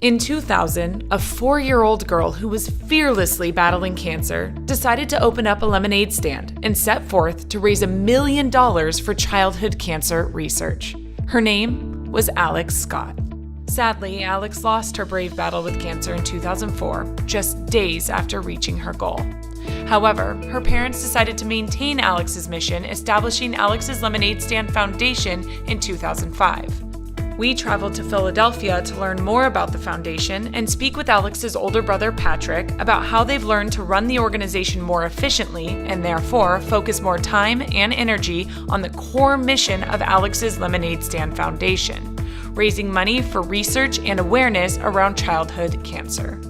In 2000, a 4-year-old girl who was fearlessly battling cancer decided to open up a lemonade stand and set forth to raise $1 million for childhood cancer research. Her name was Alex Scott. Sadly, Alex lost her brave battle with cancer in 2004, just days after reaching her goal. However, her parents decided to maintain Alex's mission, establishing Alex's Lemonade Stand Foundation in 2005. We traveled to Philadelphia to learn more about the foundation and speak with Alex's older brother, Patrick, about how they've learned to run the organization more efficiently and therefore focus more time and energy on the core mission of Alex's Lemonade Stand Foundation, raising money for research and awareness around childhood cancer.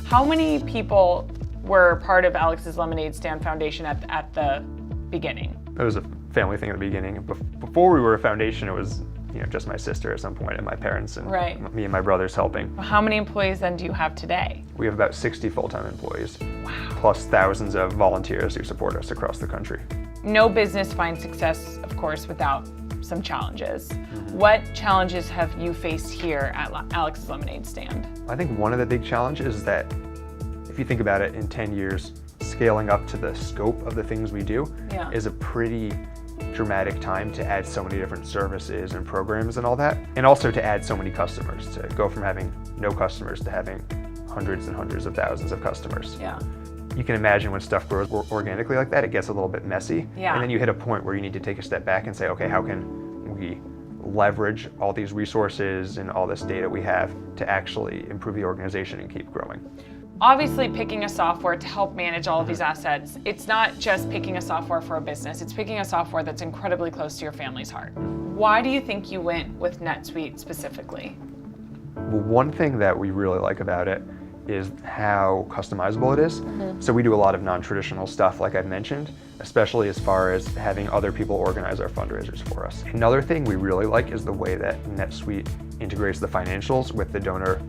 How many people were part of Alex's Lemonade Stand Foundation at the beginning? It was a family thing at the beginning. Before we were a foundation, it was just my sister at some point and my parents and me and my brothers helping. How many employees then do you have today? We have about 60 full-time employees, Wow. plus thousands of volunteers who support us across the country. No business finds success, of course, without some challenges. What challenges have you faced here at Alex's Lemonade Stand? I think one of the big challenges is that if you think about it, in 10 years, scaling up to the scope of the things we do is a pretty dramatic time to add so many different services and programs and all that, and also to add so many customers, to go from having no customers to having hundreds and hundreds of thousands of customers. Yeah. You can imagine when stuff grows organically like that, it gets a little bit messy. Yeah. And then you hit a point where you need to take a step back and say, okay, how can we leverage all these resources and all this data we have to actually improve the organization and keep growing? Obviously, picking a software to help manage all of these assets, it's not just picking a software for a business, it's picking a software that's incredibly close to your family's heart. Why do you think you went with NetSuite specifically? Well, one thing that we really like about it is how customizable it is. So we do a lot of non-traditional stuff, like I've mentioned, especially as far as having other people organize our fundraisers for us. Another thing we really like is the way that NetSuite integrates the financials with the donor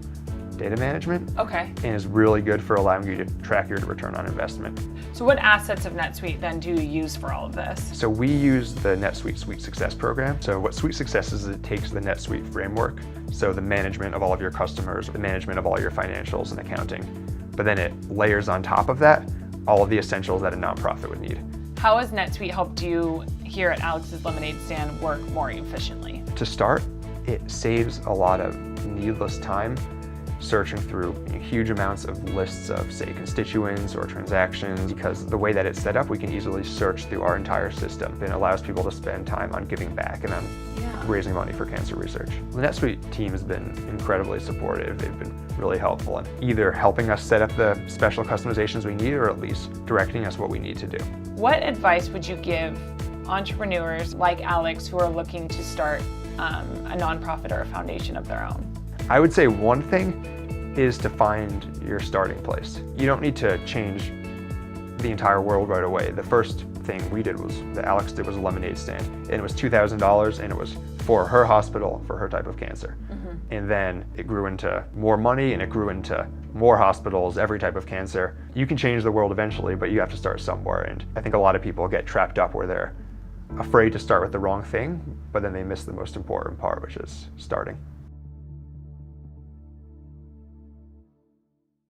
data management. Okay. And is really good for allowing you to track your return on investment. So what assets of NetSuite then do you use for all of this? So we use the NetSuite Suite Success program. So what Suite Success is, it takes the NetSuite framework, so the management of all of your customers, the management of all your financials and accounting, but then it layers on top of that all of the essentials that a nonprofit would need. How has NetSuite helped you here at Alex's Lemonade Stand work more efficiently? To start, it saves a lot of needless time searching through huge amounts of lists of, say, constituents or transactions, because the way that it's set up, we can easily search through our entire system. It allows people to spend time on giving back and on raising money for cancer research. The NetSuite team has been incredibly supportive. They've been really helpful in either helping us set up the special customizations we need or at least directing us what we need to do. What advice would you give entrepreneurs like Alex who are looking to start a nonprofit or a foundation of their own? I would say one thing is to find your starting place. You don't need to change the entire world right away. The first thing we did was, that Alex did, was a lemonade stand, and it was $2,000, and it was for her hospital for her type of cancer. And then it grew into more money, and it grew into more hospitals, every type of cancer. You can change the world eventually, but you have to start somewhere. And I think a lot of people get trapped up where they're afraid to start with the wrong thing, but then they miss the most important part, which is starting.